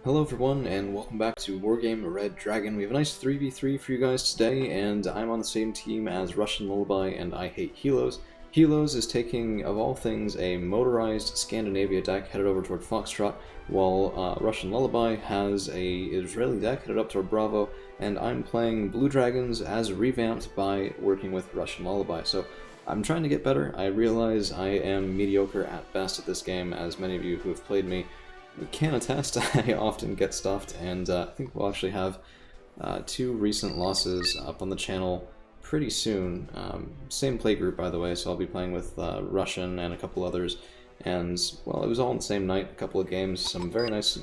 Hello everyone, and welcome back to Wargame Red Dragon. We have a nice 3v3 for you guys today, and I'm on the same team as Russian Lullaby and I Hate Helos. Helos is taking, of all things, a motorized Scandinavia deck headed over toward Foxtrot, while Russian Lullaby has a Israeli deck headed up toward Bravo, and I'm playing Blue Dragons as revamped by working with Russian Lullaby. So I'm trying to get better. I realize I am mediocre at best at this game, as many of you who have played me can attest. I often get stuffed, and I think we'll actually have two recent losses up on the channel pretty soon. Same playgroup, by the way, so I'll be playing with Russian and a couple others, and, well, it was all on the same night, a couple of games, some very nice,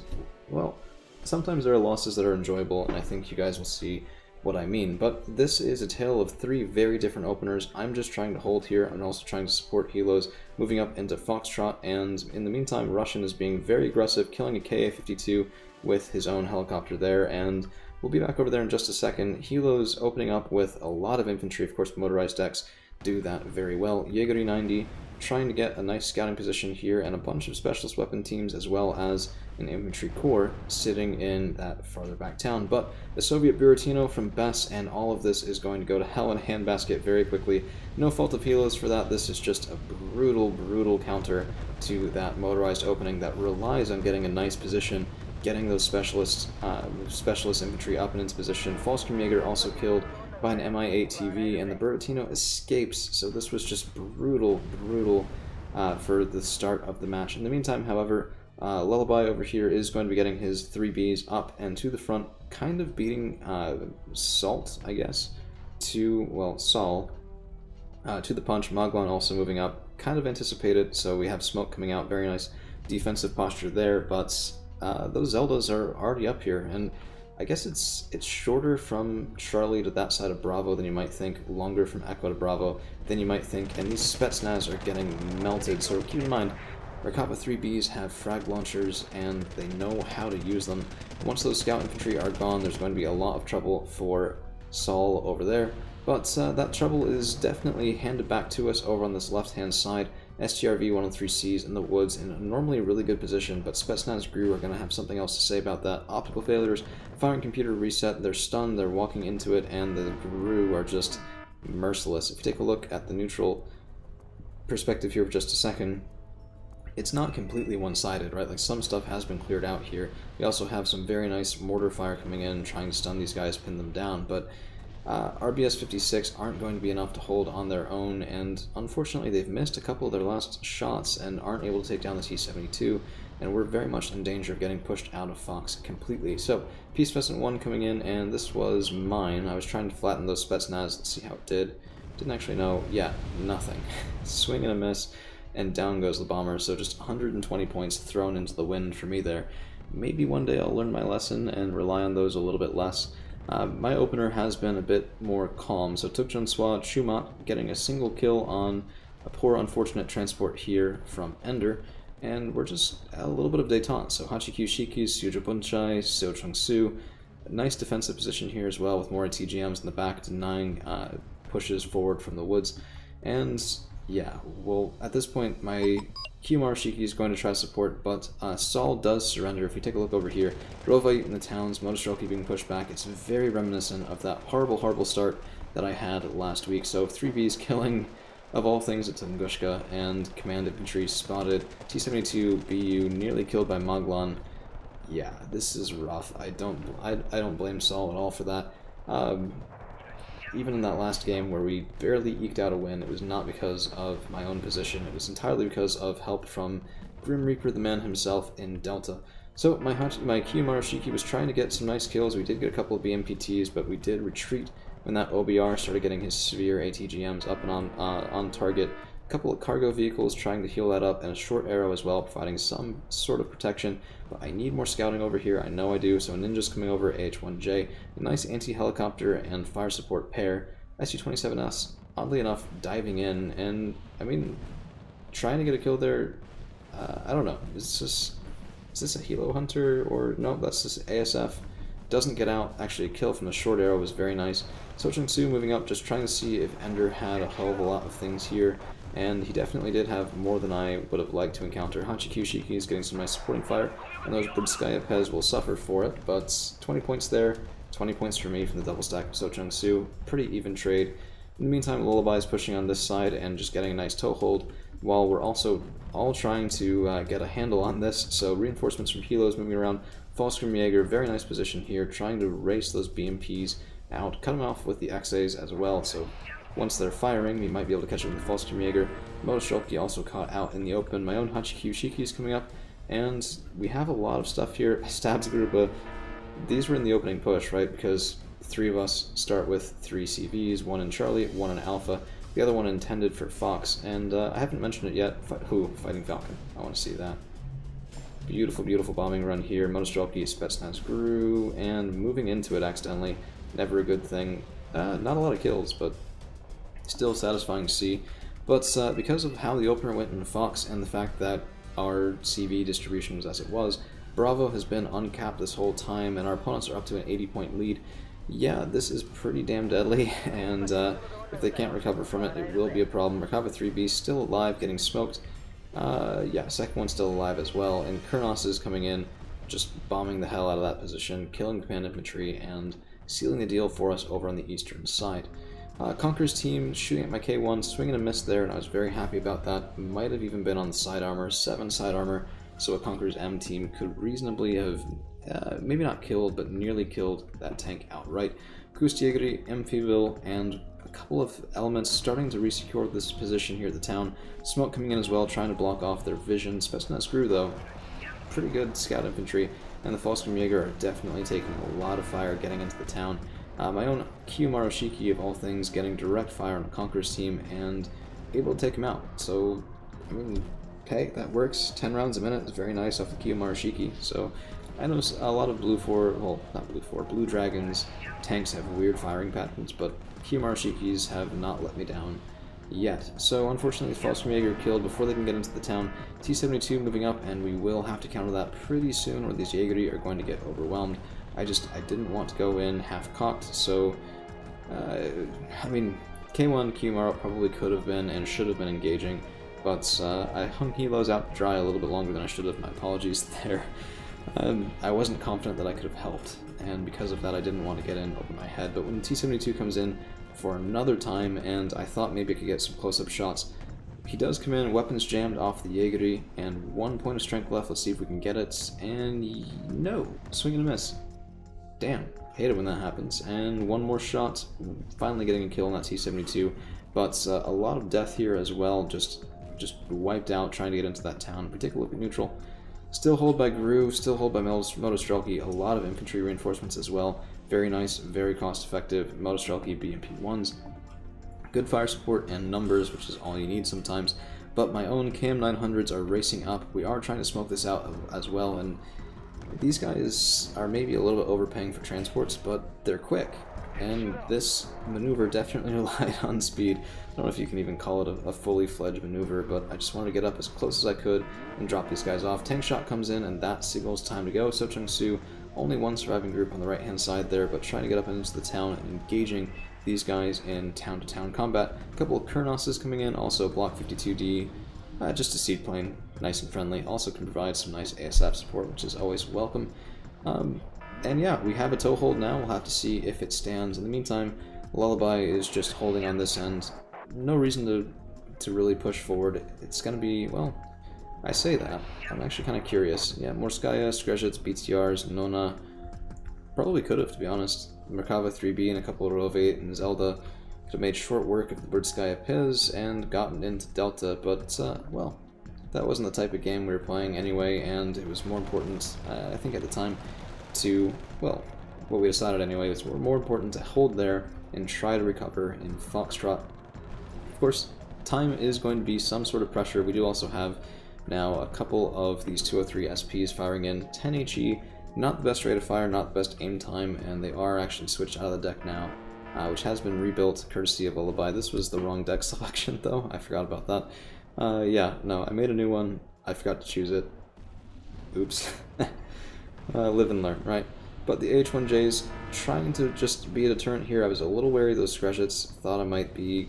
well, sometimes there are losses that are enjoyable, and I think you guys will see what I mean. But this is a tale of three very different openers. I'm just trying to hold here and also trying to support Helos, moving up into Foxtrot, and in the meantime Russian is being very aggressive, killing a KA-52 with his own helicopter there, and we'll be back over there in just a second. Helos opening up with a lot of infantry. Of course, motorized decks do that very well. Jaeger 90 trying to get a nice scouting position here, and a bunch of specialist weapon teams as well as an infantry corps sitting in that farther back town. But the Soviet Buratino from Bess, and all of this is going to go to hell in a handbasket very quickly. No fault of Helos for that. This is just a brutal counter to that motorized opening that relies on getting a nice position, getting those specialist infantry up and into position. Falstrom Jaeger also killed by an Mi-8 TV, and the Buratino escapes, so this was just brutal for the start of the match. In the meantime, however, Lullaby over here is going to be getting his 3Bs up and to the front, kind of beating Salt, I guess, Saul, to the punch. Maglan also moving up, kind of anticipated, so we have smoke coming out, very nice defensive posture there, but those Zeldas are already up here, and I guess it's shorter from Charlie to that side of Bravo than you might think, longer from Echo to Bravo than you might think, and these Spetsnaz are getting melted, so keep in mind, Rakapa 3Bs have frag launchers, and they know how to use them. Once those scout infantry are gone, there's going to be a lot of trouble for Saul over there, but that trouble is definitely handed back to us over on this left-hand side. STRV-103Cs in the woods in a normally really good position, but Spetsnaz Gru are going to have something else to say about that. Optical failures, firing computer reset, they're stunned, they're walking into it, and the Gru are just merciless. If you take a look at the neutral perspective here for just a second, it's not completely one-sided, right? Like, some stuff has been cleared out here. We also have some very nice mortar fire coming in, trying to stun these guys, pin them down, but RBS 56 aren't going to be enough to hold on their own, and unfortunately they've missed a couple of their last shots and aren't able to take down the T-72, and we're very much in danger of getting pushed out of Fox completely. So, Peace Pheasant 1 coming in, and this was mine. I was trying to flatten those Spetsnaz. Let's see how it did. Didn't actually know. Yeah, nothing. Swing and a miss, and down goes the bomber, so just 120 points thrown into the wind for me there. Maybe one day I'll learn my lesson and rely on those a little bit less. My opener has been a bit more calm, so Tukjun Swad Shumat getting a single kill on a poor unfortunate transport here from Ender, and we're just a little bit of détente. So Hachikyu Shiki, Sujabunchai, Seo Chung Su, nice defensive position here as well with more TGMs in the back denying pushes forward from the woods. And yeah, well, at this point my Qmar Shiki is going to try to support, but Saul does surrender. If we take a look over here, Rovite in the towns, Motostrelki being pushed back, it's very reminiscent of that horrible start that I had last week. So 3Bs killing, of all things, at Tungushka, and command infantry spotted. T-72 BU nearly killed by Maglan. Yeah, this is rough. I don't blame Saul at all for that. Even in that last game where we barely eked out a win, it was not because of my own position, it was entirely because of help from Grim Reaper the man himself in Delta. So my Qmar Shiki was trying to get some nice kills. We did get a couple of BMPTs, but we did retreat when that OBR started getting his severe ATGMs up and on target. A couple of cargo vehicles trying to heal that up, and a short arrow as well, providing some sort of protection. But I need more scouting over here, I know I do, so Ninja's coming over, AH-1J, a nice anti-helicopter and fire support pair. SU-27S, oddly enough, diving in, and, I mean, trying to get a kill there, I don't know, is this a Helo Hunter, or no, that's just ASF. Doesn't get out. Actually, a kill from the short arrow was very nice. So Chung Su moving up, just trying to see if Ender had a hell of a lot of things here. and he definitely did have more than I would have liked to encounter. Hachikyu Shiki is getting some nice supporting fire. and those Bridskaya Pez will suffer for it, but 20 points there, 20 points for me from the double stack of So Chung Su. Pretty even trade. In the meantime, Lullaby is pushing on this side and just getting a nice toehold, while we're also all trying to get a handle on this. So reinforcements from Helos moving around. Falstrom Jaeger, very nice position here, trying to race those BMPs out, cut them off with the XAs as well, so once they're firing, we might be able to catch up with the Falstrom Jaeger. Motoshulky also caught out in the open. My own Hachiki Ushiki is coming up, and we have a lot of stuff here. Stabs Grupa, these were in the opening push, right, because 3 of us start with 3 CVs, 1 in Charlie, 1 in Alpha, the other one intended for Fox, and I haven't mentioned it yet. Fighting Falcon. I want to see that. Beautiful, beautiful bombing run here. Motostrelki, Spetsnaz grew, and moving into it accidentally. Never a good thing. Not a lot of kills, but still satisfying to see. But because of how the opener went in Fox and the fact that our CV distribution was as it was, Bravo has been uncapped this whole time, and our opponents are up to an 80-point lead. Yeah, this is pretty damn deadly, and if they can't recover from it, it will be a problem. Merkava 3B still alive, getting smoked. Yeah, second one's still alive as well, and Kurnos is coming in, just bombing the hell out of that position, killing the command infantry, and sealing the deal for us over on the eastern side. Conqueror's team shooting at my K1, swinging a miss there, and I was very happy about that. Might have even been on the side armor, 7 side armor, so a Conqueror's M team could reasonably have, maybe not killed, but nearly killed that tank outright. Kustiegri, Amphibil, and a couple of elements starting to resecure this position here at the town. Smoke coming in as well, trying to block off their vision. Spetsnaz Screw, though, pretty good scout infantry, and the Falstrom Jaeger are definitely taking a lot of fire getting into the town. My own Kiyomaroshiki, of all things, getting direct fire on the Conqueror's team and able to take him out. So, I mean, okay, that works. 10 rounds a minute is very nice off the Kiyomaroshiki. So, I know a lot of Blue Dragons tanks have weird firing patterns, but Kiyomaroshikis have not let me down yet. So, unfortunately, the Falstrom Jaeger killed before they can get into the town. T-72 moving up, and we will have to counter that pretty soon, or these Jaegeri are going to get overwhelmed. I didn't want to go in half-cocked, so, I mean, K1 Kiyomaru probably could have been and should have been engaging, but I hung Helos out to dry a little bit longer than I should have. My apologies there. I wasn't confident that I could have helped, and because of that I didn't want to get in over my head, but when the T-72 comes in for another time, and I thought maybe I could get some close-up shots, he does come in, weapons jammed off the Jaegeri, and 1 point of strength left. Let's see if we can get it, and no, swing and a miss. Damn, hate it when that happens. And 1 more shot, finally getting a kill on that T-72, but a lot of death here as well, just wiped out trying to get into that town, particularly neutral. Still hold by Gru, still hold by Motostrelki, a lot of infantry reinforcements as well. Very nice, very cost-effective Motostrelki BMP-1s. Good fire support and numbers, which is all you need sometimes. But my own KM900s are racing up. We are trying to smoke this out as well, and these guys are maybe a little bit overpaying for transports, but they're quick. And this maneuver definitely relied on speed. I don't know if you can even call it a fully fledged maneuver, but I just wanted to get up as close as I could and drop these guys off. Tank shot comes in, and that signals time to go. So Chung Su, only 1 surviving group on the right-hand side there, but trying to get up into the town and engaging these guys in town-to-town combat. A couple of Kernoses coming in, also Block 52D, just a seed plane, nice and friendly. Also can provide some nice ASF support, which is always welcome. And yeah, we have a toehold now. We'll have to see if it stands. In the meantime, Lullaby is just holding on this end. No reason to really push forward. It's going to be, well, I say that. I'm actually kind of curious. Yeah, Morskaya, Skrezhets, BTRs, Nona. Probably could have, to be honest. Merkava 3B and a couple of Rovate and Zelda could have made short work of the Bridskaya Piz and gotten into Delta, but, well, that wasn't the type of game we were playing anyway, and it was more important, I think at the time, to, well, what we decided anyway, was more important to hold there and try to recover in Foxtrot. Of course, time is going to be some sort of pressure. We do also have now a couple of these 203 SPs firing in 10 HE, not the best rate of fire, not the best aim time, and they are actually switched out of the deck now, which has been rebuilt courtesy of Lullaby. This was the wrong deck selection though, I forgot about that. Yeah, no, I made a new one, I forgot to choose it. Oops. Live and learn, right? But the H1Js, trying to just be a deterrent here. I was a little wary of those Skrezhets, thought I might be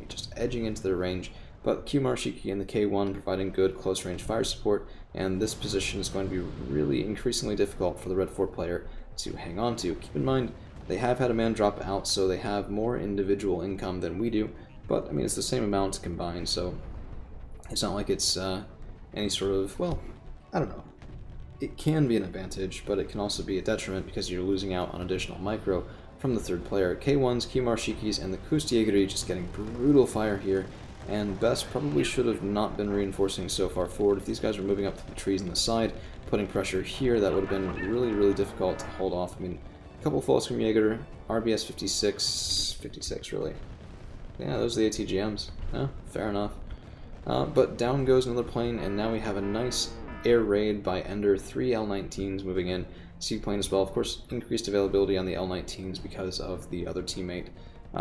just edging into their range, but Q Marshiki and the K1 providing good close range fire support. and this position is going to be really increasingly difficult for the red 4 player to hang on to. Keep in mind, they have had a man drop out, so they have more individual income than we do, but I mean, it's the same amount combined, so it's not like it's any sort of, well, I don't know. It can be an advantage, but it can also be a detriment because you're losing out on additional micro from the third player. K1s, Kimarshikis, and the Kustiegri just getting brutal fire here, and Best probably should have not been reinforcing so far forward. If these guys were moving up to the trees on the side, putting pressure here, that would have been really, really difficult to hold off. I mean, a couple falls from Jaeger, RBS 56 really. Yeah, those are the ATGMs. Yeah, fair enough. But down goes another plane, and now we have a nice air raid by Ender, 3 L-19s moving in. Seaplane as well, of course, increased availability on the L-19s because of the other teammate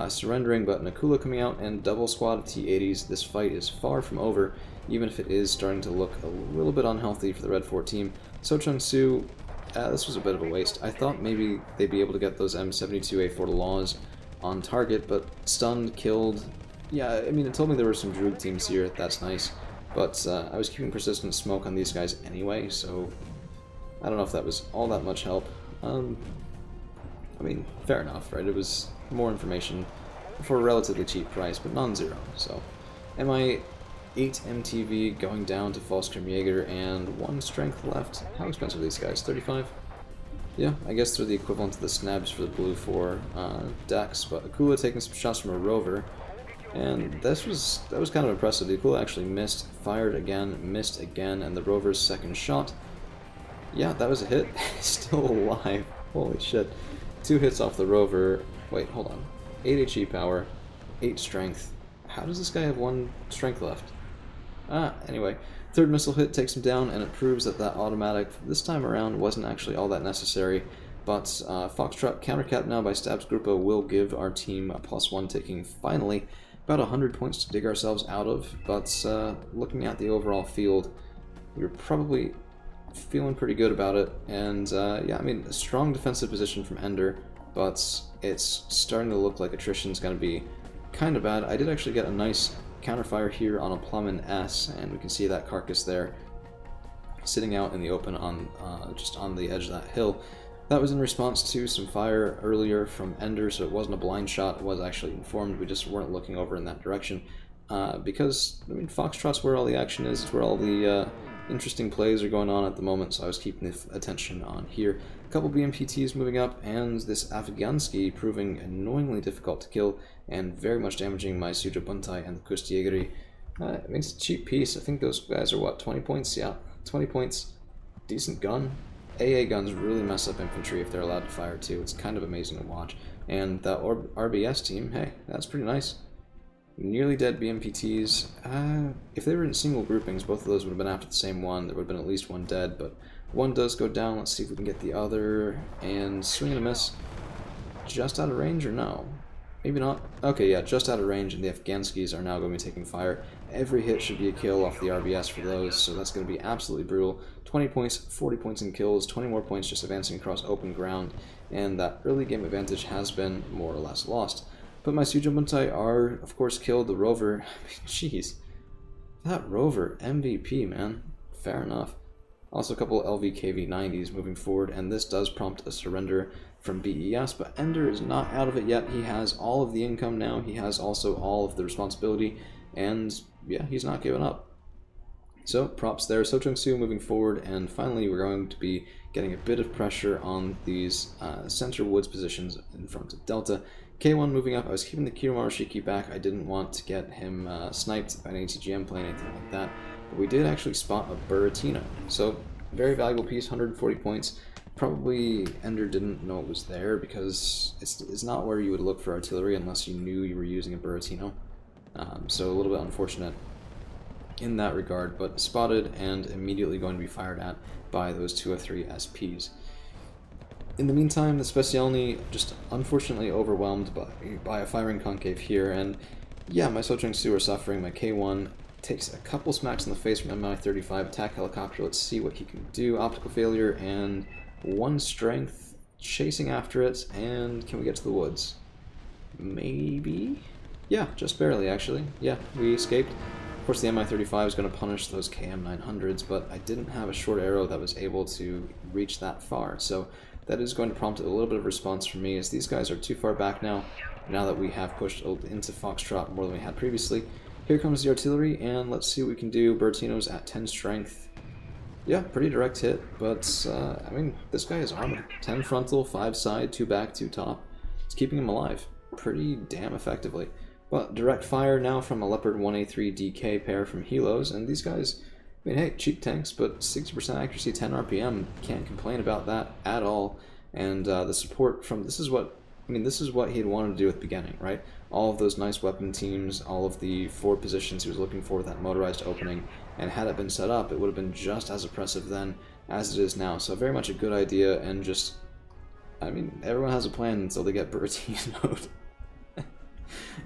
surrendering, but Nakula coming out and double squad of T-80s. This fight is far from over, even if it is starting to look a little bit unhealthy for the Red 4 team. So Chung-Soo, this was a bit of a waste. I thought maybe they'd be able to get those M72A4 laws on target, but stunned, killed. Yeah, I mean, it told me there were some Droog teams here, that's nice, but I was keeping persistent smoke on these guys anyway, so I don't know if that was all that much help. I mean, fair enough, right? It was more information for a relatively cheap price, but non-zero. So, MI 8 MTV going down to Fallskirmjäger and 1 strength left. How expensive are these guys? 35? Yeah, I guess they're the equivalent to the snabs for the blue 4 decks, but Akula taking some shots from a rover. And that was kind of impressive. The Akula actually missed, fired again, missed again, and the rover's second shot. Yeah, that was a hit. Still alive. Holy shit. 2 hits off the rover. Wait, hold on. 8 HE power, 8 strength. How does this guy have 1 strength left? Anyway. Third missile hit takes him down, and it proves that that automatic this time around wasn't actually all that necessary. But Foxtrot countercap now by Stabs Grupo will give our team a +1, taking finally about 100 points to dig ourselves out of. But looking at the overall field, we were probably feeling pretty good about it. And yeah, I mean, a strong defensive position from Ender, but it's starting to look like attrition's going to be kind of bad. I did actually get a nice counterfire here on a Plummen S, and we can see that carcass there sitting out in the open on just on the edge of that hill. That was in response to some fire earlier from Ender, so it wasn't a blind shot, it was actually informed. We just weren't looking over in that direction. Because, I mean, Foxtrot's where all the action is, it's where all the interesting plays are going on at the moment, so I was keeping the attention on here. A couple BMPTs moving up, and this Afghansky proving annoyingly difficult to kill, and very much damaging my Suja Buntai and the Kustiegri. I mean, it's a cheap piece. I think those guys are, what, 20 points? Yeah, 20 points. Decent gun. AA guns really mess up infantry if they're allowed to fire too. It's kind of amazing to watch. And that RBS team, hey, that's pretty nice. Nearly dead BMPTs. If they were in single groupings, both of those would have been after the same one. There would have been at least 1 dead, but 1 does go down. Let's see if we can get the other. And swing and a miss. Just out of range or no? Maybe not. Okay, yeah, just out of range, and the Afghanskis are now going to be taking fire. Every hit should be a kill off the RBS for those, so that's going to be absolutely brutal. 20 points, 40 points in kills, 20 more points just advancing across open ground, and that early game advantage has been more or less lost. But my Suja Buntai are, of course, killed. The rover, jeez, that rover, MVP, man. Fair enough. Also a couple LVKV-90s moving forward, and this does prompt a surrender from BES, but Ender is not out of it yet. He has all of the income now, he has also all of the responsibility, and yeah, he's not giving up. So, props there. So Chung-Soo moving forward, and finally we're going to be getting a bit of pressure on these center woods positions in front of Delta. K1 moving up. I was keeping the Kiromaru back. I didn't want to get him sniped by an ATGM plane, anything like that. But we did actually spot a Buratino. So, very valuable piece, 140 points. Probably Ender didn't know it was there because it's not where you would look for artillery unless you knew you were using a Buratino. So a little bit unfortunate in that regard, but spotted and immediately going to be fired at by those 203 SPs. In the meantime, the Specialny just unfortunately overwhelmed by a firing concave here, and yeah, my Sochung-Su are suffering. My K1 takes a couple smacks in the face from MI-35, attack helicopter. Let's see what he can do. Optical failure and 1 strength, chasing after it, and can we get to the woods? Maybe? Yeah, just barely actually. Yeah, we escaped. course, the Mi-35 is going to punish those KM-900s, but I didn't have a short arrow that was able to reach that far, so that is going to prompt a little bit of response from me, as these guys are too far back now that we have pushed into Foxtrot more than we had previously. Here comes the artillery, and let's see what we can do. Bertino's at 10 strength. Yeah, pretty direct hit, but, I mean, this guy is armored. 10 frontal, 5 side, 2 back, 2 top. It's keeping him alive pretty damn effectively. But direct fire now from a Leopard 1A3 DK pair from Helos, and these guys, I mean, hey, cheap tanks, but 60% accuracy, 10 RPM, can't complain about that at all. And the support from, this is what he'd wanted to do at the beginning, right? All of those nice weapon teams, all of the forward positions he was looking for with that motorized opening, and had it been set up, it would have been just as oppressive then as it is now. So very much a good idea, and just, I mean, everyone has a plan until they get Bertino'd.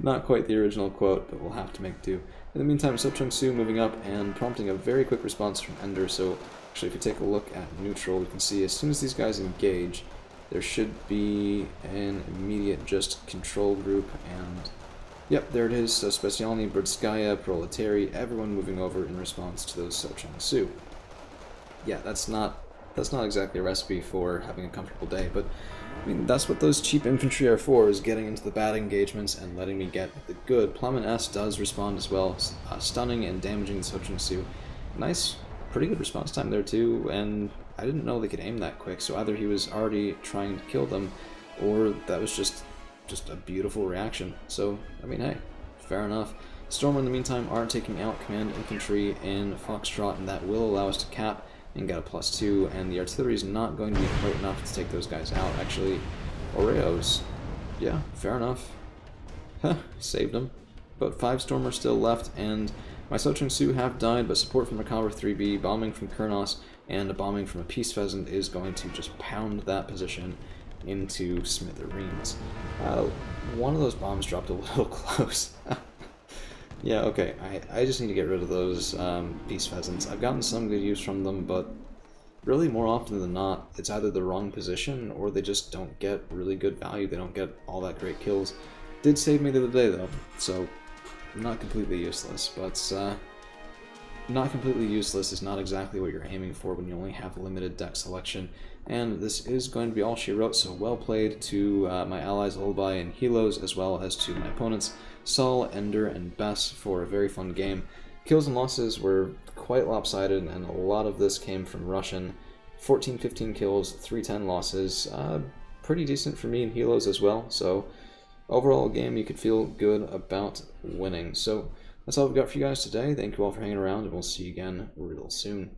Not quite the original quote, but we'll have to make do. In the meantime, So Chung-Soo moving up and prompting a very quick response from Ender. So actually, if you take a look at neutral, we can see as soon as these guys engage, there should be an immediate just control group, and yep, there it is. So Specialny, Brdskaya, Proletary, everyone moving over in response to those So Chung-Soo. Yeah, that's not exactly a recipe for having a comfortable day, but I mean, that's what those cheap infantry are for, is getting into the bad engagements and letting me get the good. Plummet S does respond as well, stunning and damaging the So Chung-Soo. Nice, pretty good response time there too, and I didn't know they could aim that quick, so either he was already trying to kill them, or that was just a beautiful reaction. So, I mean, hey, fair enough. Stormer, in the meantime, are taking out command infantry in Foxtrot, and that will allow us to cap and get a +2, and the artillery is not going to be quite enough to take those guys out. Actually, Oreos, yeah, fair enough. Huh, saved them. But 5 Stormers still left, and my So Chung-Soo have died, but support from a Caliber 3B, bombing from Kurnos, and a bombing from a Peace Pheasant is going to just pound that position into smithereens. One of those bombs dropped a little close. Yeah, okay, I just need to get rid of those Peace Pheasants. I've gotten some good use from them, but really more often than not, it's either the wrong position or they just don't get really good value. They don't get all that great kills. Did save me the other day, though, so not completely useless, but not completely useless is not exactly what you're aiming for when you only have limited deck selection. And this is going to be all she wrote, so well played to my allies Lullaby and Helos, as well as to my opponents Sol, Ender, and Bess for a very fun game. Kills and losses were quite lopsided, and a lot of this came from Russian. 14-15 kills, 3-10 losses. Pretty decent for me and Helos as well, so overall game you could feel good about winning. So that's all we've got for you guys today. Thank you all for hanging around, and we'll see you again real soon.